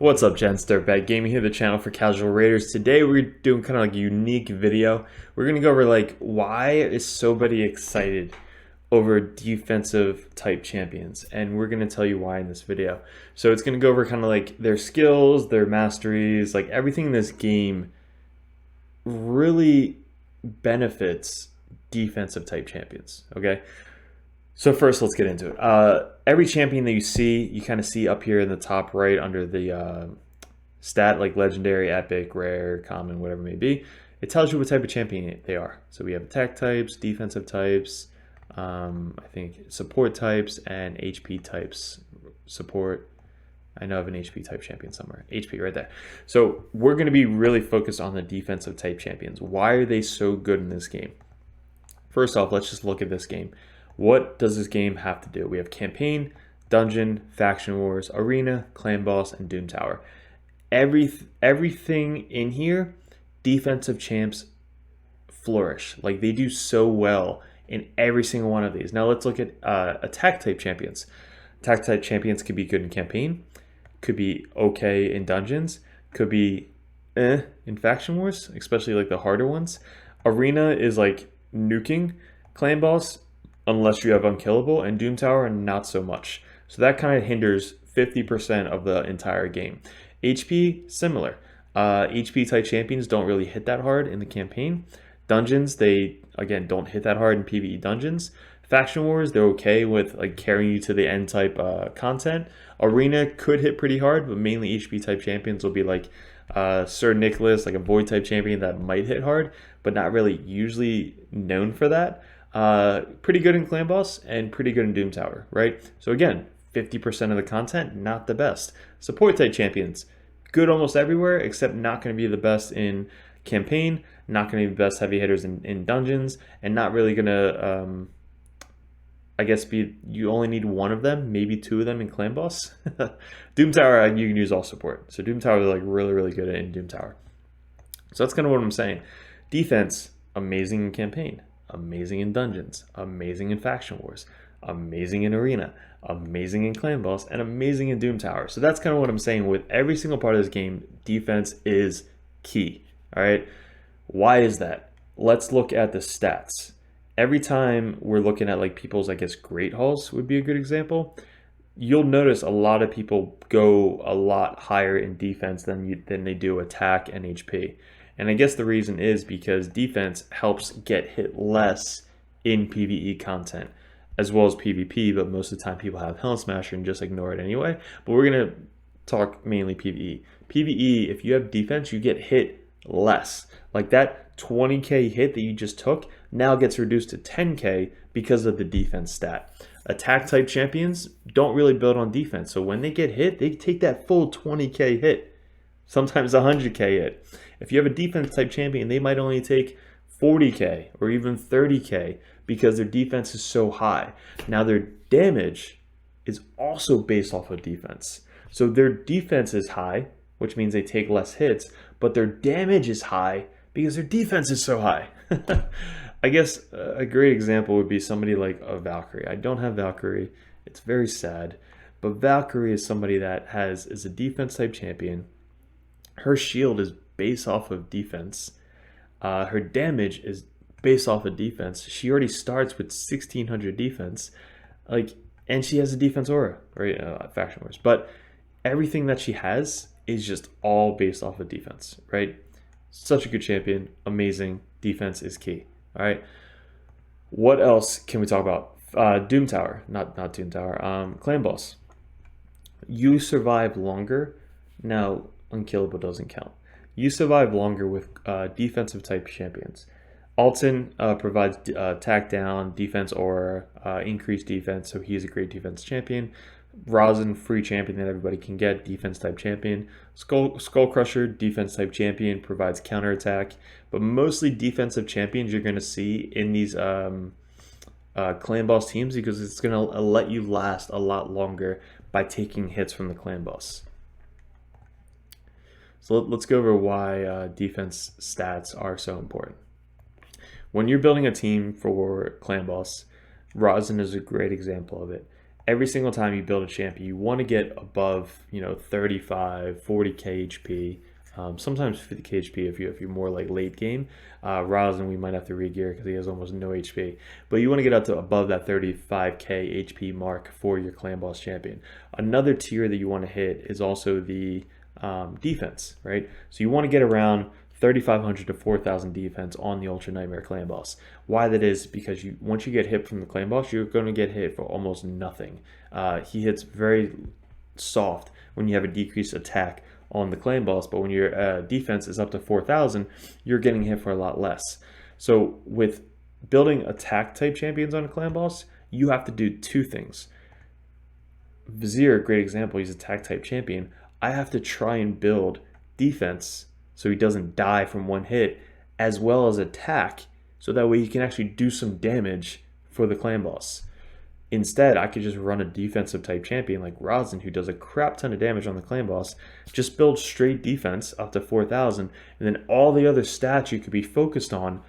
What's up, gents? DirtBag Gaming here, the channel for casual raiders. Today we're doing kind of like a unique video. We're gonna go over like why is somebody excited over defensive type champions, and we're gonna tell you why in this video. So it's gonna go over kind of like their skills, their masteries, like everything in this game really benefits defensive type champions. Okay. So first, let's get into it. Every champion that you see, you kind of see up here in the top right under the stat, like legendary, epic, rare, common, whatever it may be. It tells you what type of champion they are. So we have attack types, defensive types, I think support types, and HP types. Support, I know I have an HP type champion somewhere. HP right there. So we're going to be really focused on the defensive type champions. Why are they so good in this game? First off, let's just look at this game. What does this game have to do? We have campaign, dungeon, faction wars, arena, clan boss, and doom tower. Everything in here, defensive champs flourish. Like they do so well in every single one of these. Now let's look at attack type champions. Attack type champions could be good in campaign, could be okay in dungeons, could be in faction wars, especially like the harder ones. Arena is like nuking. Clan boss, unless you have unkillable, and doom tower not so much. So that kind of hinders 50% of the entire game. HP, similar. HP type champions don't really hit that hard in the campaign. Dungeons, they again don't hit that hard in PvE dungeons. Faction wars, they're okay with like carrying you to the end type content. Arena could hit pretty hard, but mainly HP type champions will be like Sir Nicholas, like a void type champion that might hit hard, but not really usually known for that. Pretty good in clan boss and pretty good in doom tower, right? So again, 50% of the content, not the best. Support type champions, good almost everywhere, except not going to be the best in campaign, not going to be the best heavy hitters in dungeons, and not really going to, I guess, you only need one of them, maybe two of them in clan boss. Doom tower, you can use all support. So doom tower is like really good in doom tower. So that's kind of what I'm saying. Defense, amazing in campaign, amazing in dungeons, amazing in faction wars, amazing in arena, amazing in clan boss, and amazing in doom tower. So that's kind of what I'm saying. With every single part of this game, defense is key. All right, why is that? Let's look at the stats. Every time we're looking at like people's, I guess, great hauls would be a good example. You'll notice a lot of people go a lot higher in defense than they do attack and HP. And I guess the reason is because defense helps get hit less in PvE content as well as PvP, but most of the time people have Helm Smasher and just ignore it anyway. But we're going to talk mainly PvE. PvE, if you have defense, you get hit less. Like that 20k hit that you just took now gets reduced to 10k because of the defense stat. Attack type champions don't really build on defense. So when they get hit, they take that full 20k hit, sometimes 100k hit. If you have a defense type champion, they might only take 40k or even 30k because their defense is so high. Now their damage is also based off of defense. So their defense is high, which means they take less hits, but their damage is high because their defense is so high. I guess a great example would be somebody like a Valkyrie. I don't have Valkyrie. It's very sad, but Valkyrie is somebody that is a defense type champion. Her shield is based off of defense. Her damage is based off of defense. She already starts with 1600 defense, and she has a defense aura, right? Faction wars, but everything that she has is just all based off of defense, right? Such a good champion, amazing. Defense is key. All right. What else can we talk about? Doom tower, not doom tower. Clan boss. You survive longer. Now unkillable doesn't count. You survive longer with defensive type champions. Alton provides attack down, defense aura, increased defense, so he's a great defense champion. Rosin, free champion that everybody can get, defense type champion. Skull Crusher, defense type champion, provides counterattack. But mostly defensive champions you're going to see in these clan boss teams because it's going to let you last a lot longer by taking hits from the clan boss. So let's go over why defense stats are so important. When you're building a team for clan boss, Rosin is a great example of it. every single time you build a champion, you want to get above, 35, 40k HP, sometimes 50k HP if you're more like late game. Rosin, we might have to re-gear because he has almost no HP. But you want to get up to above that 35k HP mark for your clan boss champion. Another tier that you want to hit is also the defense, right? So you want to get around 3,500 to 4,000 defense on the Ultra Nightmare clan boss. Why that is because once you get hit from the clan boss, you're going to get hit for almost nothing. He hits very soft when you have a decreased attack on the clan boss, but when your defense is up to 4,000, you're getting hit for a lot less. So with building attack type champions on a clan boss, you have to do two things. Vizier, great example, he's attack type champion. I have to try and build defense so he doesn't die from one hit, as well as attack, so that way he can actually do some damage for the clan boss. Instead, I could just run a defensive type champion like Rosin, who does a crap ton of damage on the clan boss, just build straight defense up to 4,000, and then all the other stats you could be focused on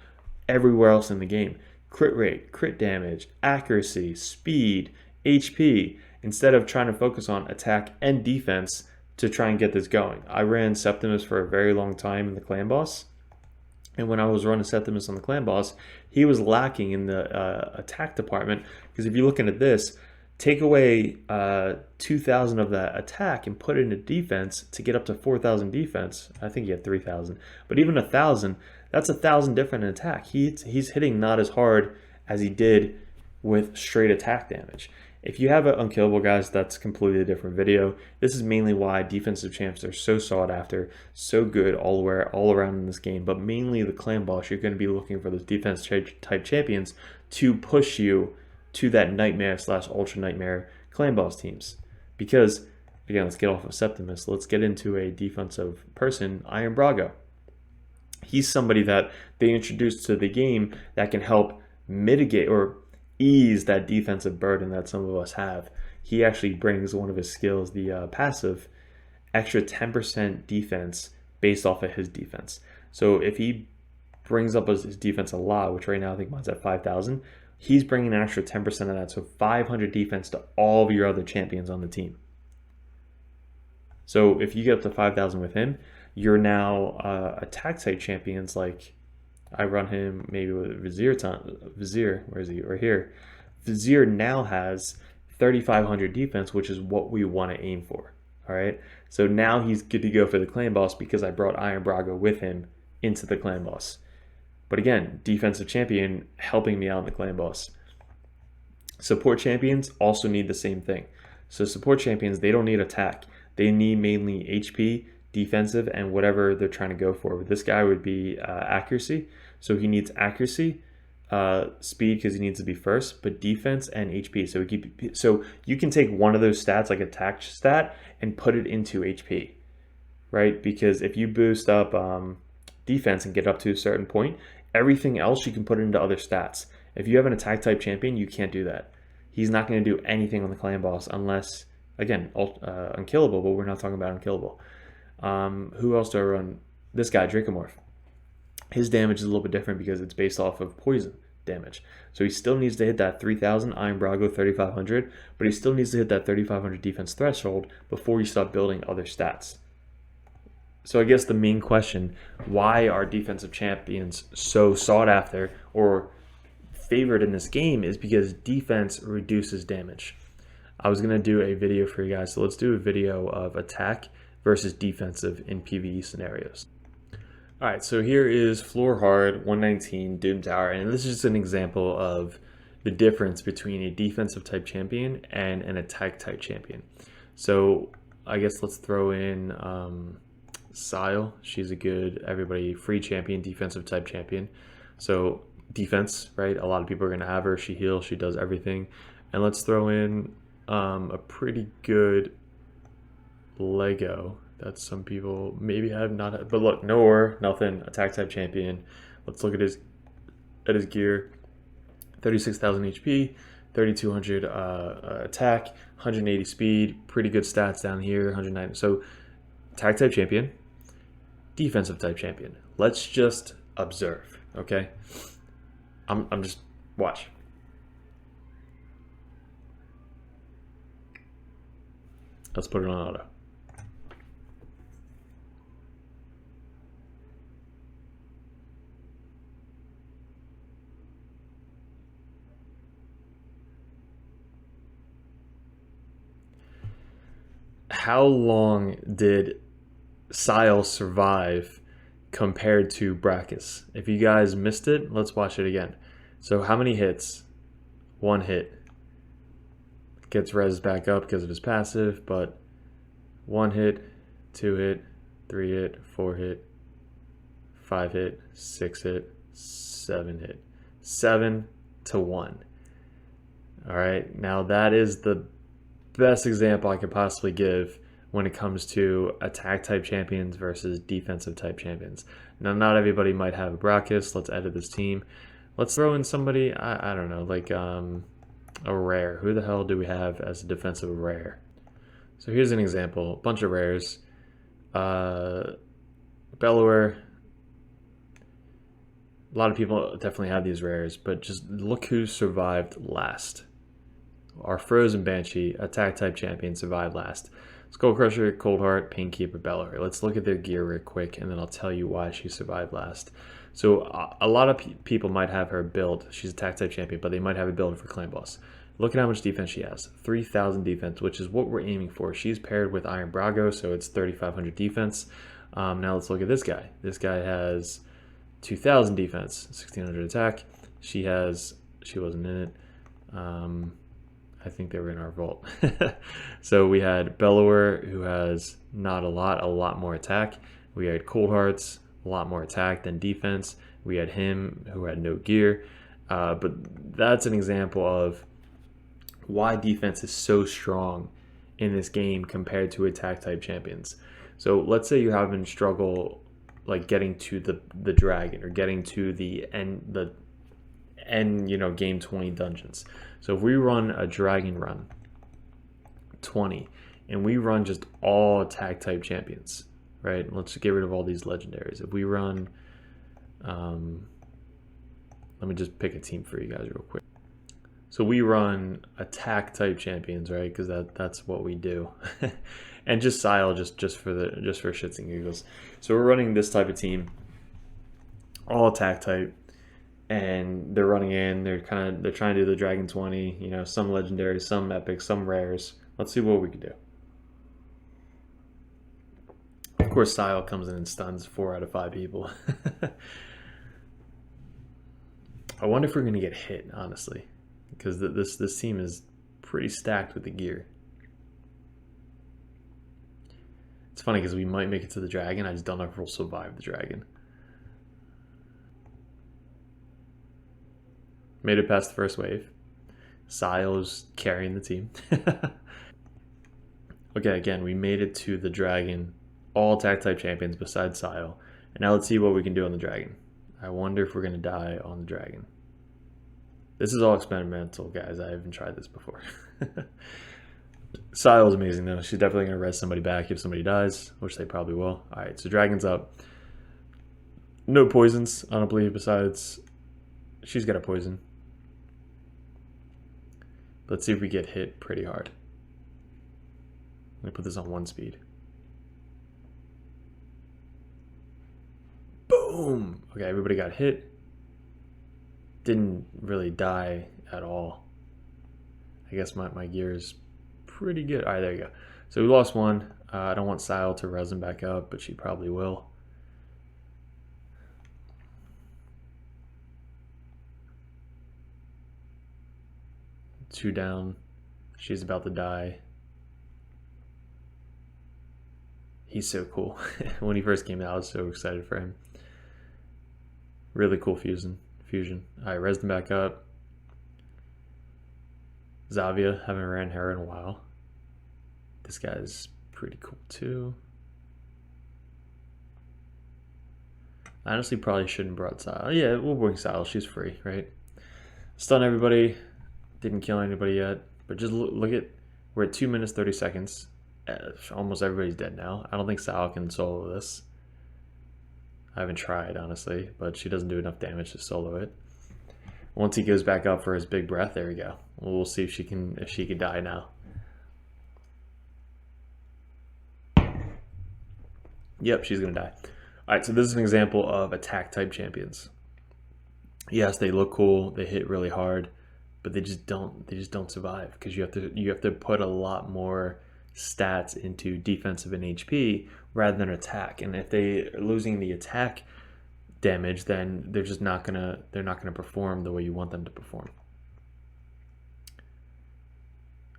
everywhere else in the game. Crit rate, crit damage, accuracy, speed, HP, instead of trying to focus on attack and defense to try and get this going. I ran Septimus for a very long time in the clan boss, and when I was running Septimus on the clan boss, he was lacking in the attack department, because if you're looking at this, take away 2,000 of that attack and put it into defense to get up to 4,000 defense. I think he had 3,000, but even 1,000, that's 1,000 different in attack. He's hitting not as hard as he did with straight attack damage. If you have an unkillable, guys, that's completely a different video. This is mainly why defensive champs are so sought after, so good all around in this game. But mainly the clan boss, you're going to be looking for those defense type champions to push you to that nightmare / ultra nightmare clan boss teams. Because, again, let's get off of Septimus. Let's get into a defensive person, Iron Brago. He's somebody that they introduced to the game that can help mitigate or ease that defensive burden that some of us have. He actually brings one of his skills, the passive, extra 10% defense based off of his defense. So if he brings up his defense a lot, which right now I think mine's at 5,000, he's bringing an extra 10% of that, so 500 defense to all of your other champions on the team. So if you get up to 5,000 with him, you're now attack type champions like I run him maybe with Vizier, where is he? Right here. Vizier now has 3,500 defense, which is what we want to aim for. All right. So now he's good to go for the clan boss because I brought Iron Brago with him into the clan boss. But again, defensive champion helping me out in the clan boss. Support champions also need the same thing. So support champions, they don't need attack. They need mainly HP, defensive, and whatever they're trying to go for. But this guy would be accuracy. So he needs accuracy, speed because he needs to be first, but defense and HP. So you can take one of those stats, like attack stat, and put it into HP, right? Because if you boost up defense and get up to a certain point, everything else you can put into other stats. If you have an attack type champion, you can't do that. He's not going to do anything on the clan boss unless, again, unkillable, but we're not talking about unkillable. Who else do I run? This guy, Dracomorph. His damage is a little bit different because it's based off of poison damage. So he still needs to hit that 3,000, Iron Brago 3,500, but he still needs to hit that 3,500 defense threshold before you start building other stats. So I guess the main question, why are defensive champions so sought after or favored in this game, is because defense reduces damage. I was going to do a video for you guys, so let's do a video of attack versus defensive in PvE scenarios. All right, so here is Floor Hard 119 Doom Tower, and this is just an example of the difference between a defensive type champion and an attack type champion. So I guess let's throw in Sile. She's a good, everybody, free champion, defensive type champion. So defense, right? A lot of people are going to have her. She heals, she does everything. And let's throw in a pretty good Lego that some people maybe have not, but look, no ore, nothing, attack type champion. Let's look at his gear. 36,000 HP, 3,200 attack, 180 speed, pretty good stats down here, 190. So attack type champion, defensive type champion. Let's just observe, okay? I'm just watch. Let's put it on auto. How long did Sile survive compared to Brackus? If you guys missed it, let's watch it again. So how many hits? 1 hit. Gets res back up because of his passive, but 1 hit, 2 hit, 3 hit, 4 hit, 5 hit, 6 hit, 7 hit. 7 to 1. All right, now that is the best example I could possibly give when it comes to attack type champions versus defensive type champions. Now, not everybody might have a Brackus. Let's edit this team. Let's throw in somebody, I don't know, like a rare. Who the hell do we have as a defensive rare? So here's an example, a bunch of rares. Bellower. A lot of people definitely have these rares, but just look who survived last. Our Frozen Banshee, attack type champion, survived last. Skull Crusher, Cold Heart, Painkeeper, Bellower. Let's look at their gear real quick, and then I'll tell you why she survived last. So a lot of people might have her build. She's attack type champion, but they might have a build for Clan Boss. Look at how much defense she has. 3,000 defense, which is what we're aiming for. She's paired with Iron Brago, so it's 3,500 defense. Now let's look at this guy. This guy has 2,000 defense, 1,600 attack. She wasn't in it. I think they were in our vault. So we had Bellower, who has not a lot more attack. We had Cold Hearts, a lot more attack than defense. We had him, who had no gear. But that's an example of why defense is so strong in this game compared to attack type champions. So let's say you haven't struggle like getting to the dragon or getting to the end game 20 dungeons. So if we run a dragon run 20 and we run just all attack type champions, right? Let's get rid of all these legendaries. If we run let me just pick a team for you guys real quick. So we run attack type champions, right? Because that's what we do. And just Sile just for shits and giggles. So we're running this type of team, all attack type, and they're running in. They're trying to do the Dragon 20. You know, some legendaries, some epics, some rares. Let's see what we can do. Of course, Sile comes in and stuns 4 out of 5 people. I wonder if we're gonna get hit, honestly, because this team is pretty stacked with the gear. It's funny because we might make it to the dragon. I just don't know if we'll survive the dragon. Made it past the first wave. Sile's carrying the team. Okay, again, we made it to the dragon. All attack type champions besides Sile. And now let's see what we can do on the dragon. I wonder if we're going to die on the dragon. This is all experimental, guys. I haven't tried this before. Sile's amazing, though. She's definitely going to res somebody back if somebody dies, which they probably will. All right, so dragon's up. No poisons, I don't believe, besides she's got a poison. Let's see if we get hit pretty hard. Let me put this on 1 speed. Boom! Okay, everybody got hit. Didn't really die at all. I guess my gear is pretty good. All right, there you go. So we lost 1. I don't want Sile to res him back up, but she probably will. Two down. She's about to die. He's so cool. When he first came out, I was so excited for him. Really cool fusion. All right, res him back up. Zavia, haven't ran her in a while. This guy's pretty cool too. I honestly probably shouldn't brought Sile. Yeah, we'll bring Sile. She's free, right? Stun everybody. Didn't kill anybody yet. But just look at, we're at 2 minutes 30 seconds. Almost everybody's dead now. I don't think Sile can solo this. I haven't tried, honestly, but she doesn't do enough damage to solo it. Once he goes back up for his big breath, there we go. We'll see if she can die now. Yep, she's going to die. All right, so this is an example of attack type champions. Yes, they look cool, they hit really hard, but they just don't survive because you have to put a lot more stats into defensive and HP rather than attack. And if they are losing the attack damage, then they're not gonna perform the way you want them to perform.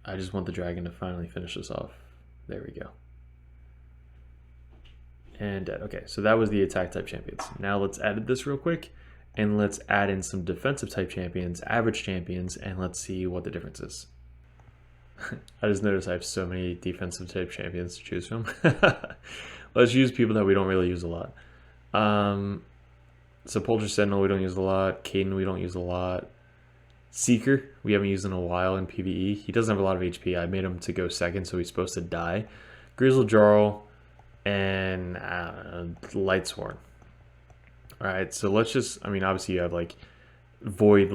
I just want the dragon to finally finish this off. There we go. And okay, so that was the attack type champions. Now let's edit this real quick and let's add in some defensive type champions, average champions, and let's see what the difference is. I just noticed I have so many defensive type champions to choose from. Let's use people that we don't really use a lot. Sepulcher Sentinel we don't use a lot. Caden we don't use a lot. Seeker we haven't used in a while in PvE. He doesn't have a lot of HP. I made him to go second, so he's supposed to die. Grizzle Jarl and Lightsworn. All right, so let's just, I mean, obviously you have like Void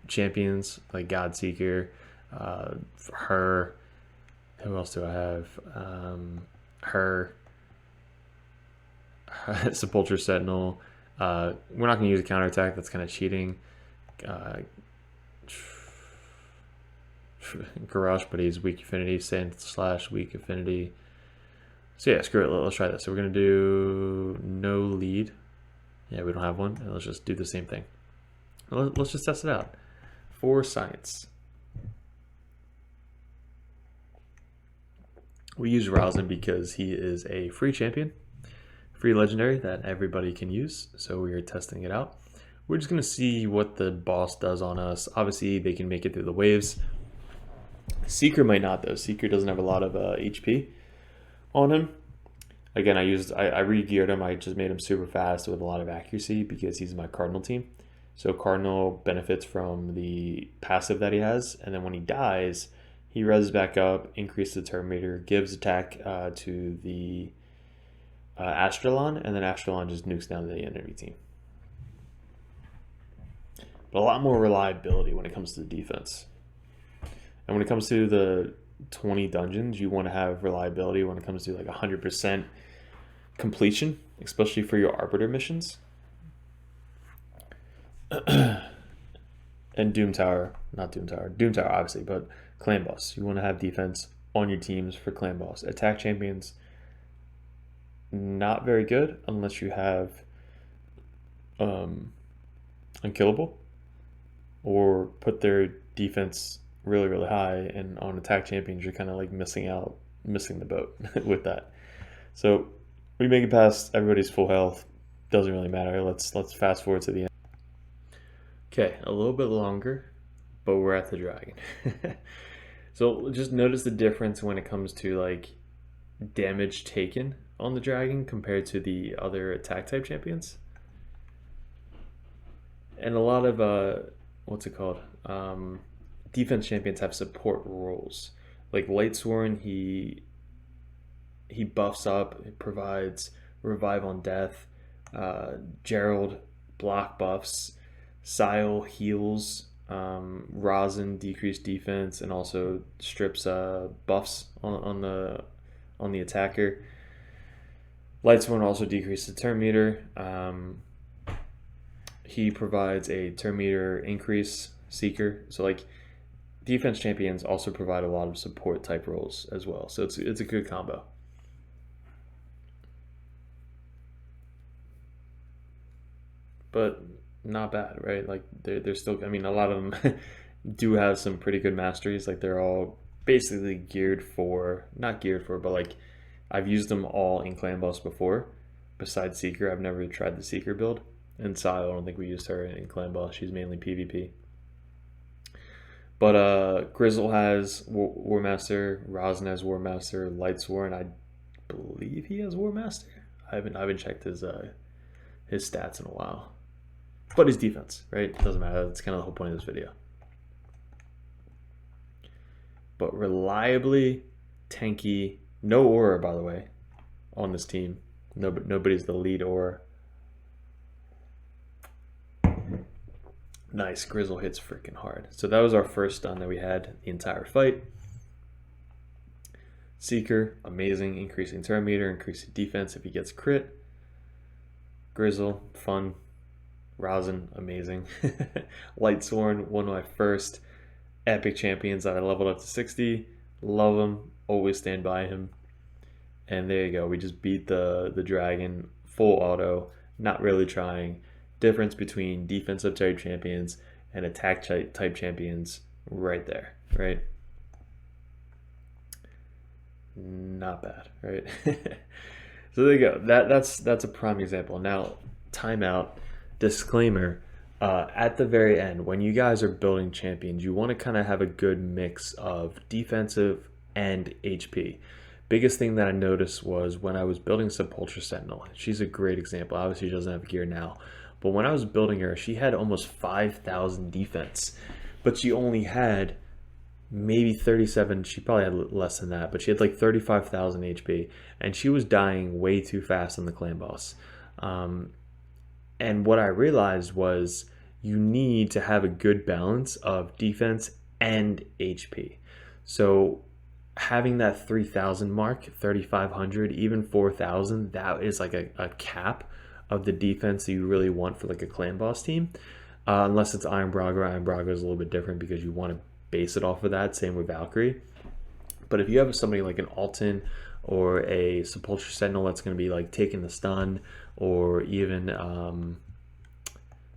champions like Godseeker, her. Who else do I have? Her. Sepulcher Sentinel. We're not going to use a counterattack. That's kind of cheating. Garrosh, but he's weak affinity. Sand / weak affinity. So yeah, screw it. Let's try this. So we're going to do no lead. Yeah, we don't have one. And let's just do the same thing. Let's just test it out. For science. We use Rosin because he is a free champion. Free legendary that everybody can use. So we are testing it out. We're just going to see what the boss does on us. Obviously, they can make it through the waves. Seeker might not, though. Seeker doesn't have a lot of HP on him. Again, I re-geared him. I just made him super fast with a lot of accuracy because he's my Cardinal team. So Cardinal benefits from the passive that he has, and then when he dies, he reses back up, increases the turn meter, gives attack to the Astralon, and then Astralon just nukes down the enemy team. But a lot more reliability when it comes to the defense. And when it comes to the 20 dungeons, you want to have reliability when it comes to like 100% completion, especially for your Arbiter missions. And Doom Tower obviously, but Clan Boss. You want to have defense on your teams for Clan Boss. Attack champions, not very good unless you have Unkillable or put their defense really, really high, and on attack champions, you're kind of like missing the boat with that. So we make it past everybody's full health. Doesn't really matter. Let's fast forward to the end. Okay, a little bit longer, but we're at the dragon. So just notice the difference when it comes to like damage taken on the dragon compared to the other attack type champions. And a lot of what's it called? Defense champions have support roles. Like Lightsworn, he buffs up, it provides revive on death. Gerald block buffs. Sile heals. Rosin decreased defense and also strips buffs on the attacker. Lightsworn also decreases the turn meter. He provides a turn meter increase. Seeker. So like defense champions also provide a lot of support type roles as well. So it's a good combo. But not bad, right? Like they're still, I mean, a lot of them do have some pretty good masteries. Like they're all basically not geared for, but like I've used them all in Clan Boss before. Besides Seeker, I've never tried the Seeker build. And Sile, I don't think we used her in Clan Boss. She's mainly PvP. But Grizzle has War Master, Rosin has War Master, Lightsworn, I believe he has War Master. I haven't checked his stats in a while. But his defense, right? It doesn't matter. That's kind of the whole point of this video. But reliably tanky, no aura by the way, on this team. Nobody's the lead aura. Nice, Grizzle hits freaking hard. So that was our first stun that we had the entire fight. Seeker, amazing, increasing turn meter, increasing defense if he gets crit. Grizzle, fun. Rosin, amazing. Lightsworn, one of my first epic champions that I leveled up to 60. Love him, always stand by him. And there you go, we just beat the dragon, full auto, not really trying. Difference between defensive type champions and attack type champions right there, right? Not bad, right? So there you go. That's a prime example. Now, timeout, disclaimer. At the very end, when you guys are building champions, you want to kind of have a good mix of defensive and HP. Biggest thing that I noticed was when I was building Sepulchre Sentinel. She's a great example. Obviously, she doesn't have gear now, but when I was building her, she had almost 5,000 defense, but she only had maybe 37. She probably had less than that, but she had like 35,000 HP, and she was dying way too fast on the clan boss. And what I realized was you need to have a good balance of defense and HP. So having that 3,000 mark, 3,500, even 4,000, that is like a cap of the defense that you really want for like a clan boss team. Unless it's Iron Braga. Iron Braga is a little bit different because you want to base it off of that. Same with Valkyrie. But if you have somebody like an Alton or a Sepulchre Sentinel that's going to be like taking the stun, or even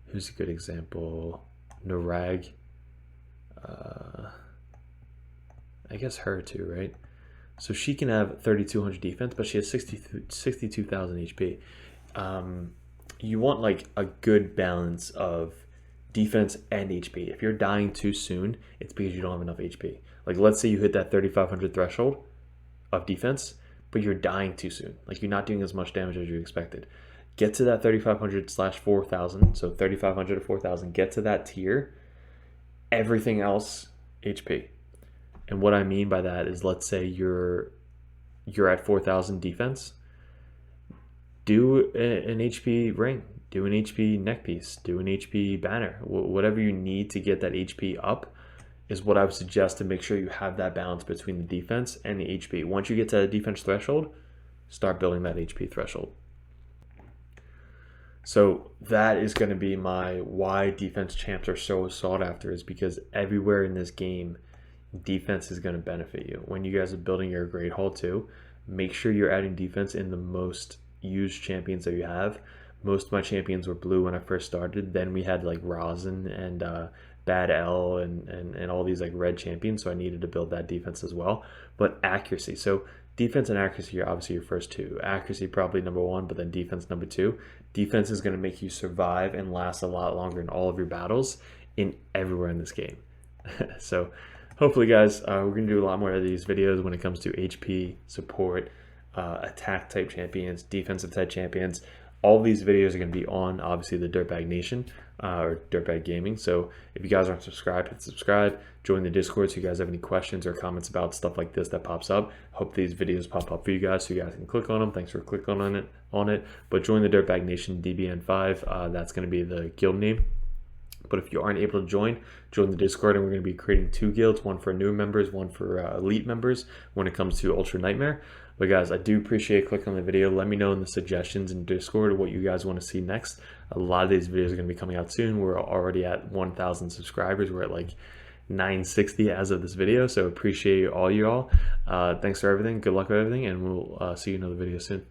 who's a good example? Narag. I guess her too, right? So she can have 3,200 defense, but she has 62,000 HP. You want like a good balance of defense and HP. If you're dying too soon, it's because you don't have enough HP. Like let's say you hit that 3,500 threshold of defense, but you're dying too soon. Like you're not doing as much damage as you expected. Get to that 3,500/4,000. So 3,500 to 4,000. Get to that tier. Everything else HP. And what I mean by that is, let's say you're at 4,000 defense. Do an HP ring. Do an HP neck piece. Do an HP banner. Whatever you need to get that HP up is what I would suggest to make sure you have that balance between the defense and the HP. Once you get to the defense threshold, start building that HP threshold. So that is going to be my why defense champs are so sought after, is because everywhere in this game, defense is going to benefit you. When you guys are building your Great Hall too, make sure you're adding defense in the most used champions that you have. Most of my champions were blue when I first started. Then we had like Rosin and Bad L and all these like red champions, so I needed to build that defense as well. But accuracy, so defense and accuracy are obviously your first two. Accuracy probably number one, but then defense number two. Defense is going to make you survive and last a lot longer in all of your battles in everywhere in this game. So hopefully guys, we're going to do a lot more of these videos when it comes to HP, support, attack type champions, defensive type champions. All of these videos are going to be on, obviously, the DirtBag Nation or DirtBag Gaming. So if you guys aren't subscribed, hit subscribe. Join the Discord so you guys have any questions or comments about stuff like this that pops up. Hope these videos pop up for you guys so you guys can click on them. Thanks for clicking on it. But join the DirtBag Nation DBN5. That's going to be the guild name. But if you aren't able to join the Discord, and we're going to be creating two guilds, one for new members, one for elite members when it comes to Ultra Nightmare. But guys, I do appreciate clicking on the video. Let me know in the suggestions in Discord what you guys want to see next. A lot of these videos are going to be coming out soon. We're already at 1,000 subscribers. We're at like 960 as of this video. So appreciate all you all. Thanks for everything. Good luck with everything, and we'll see you in another video soon.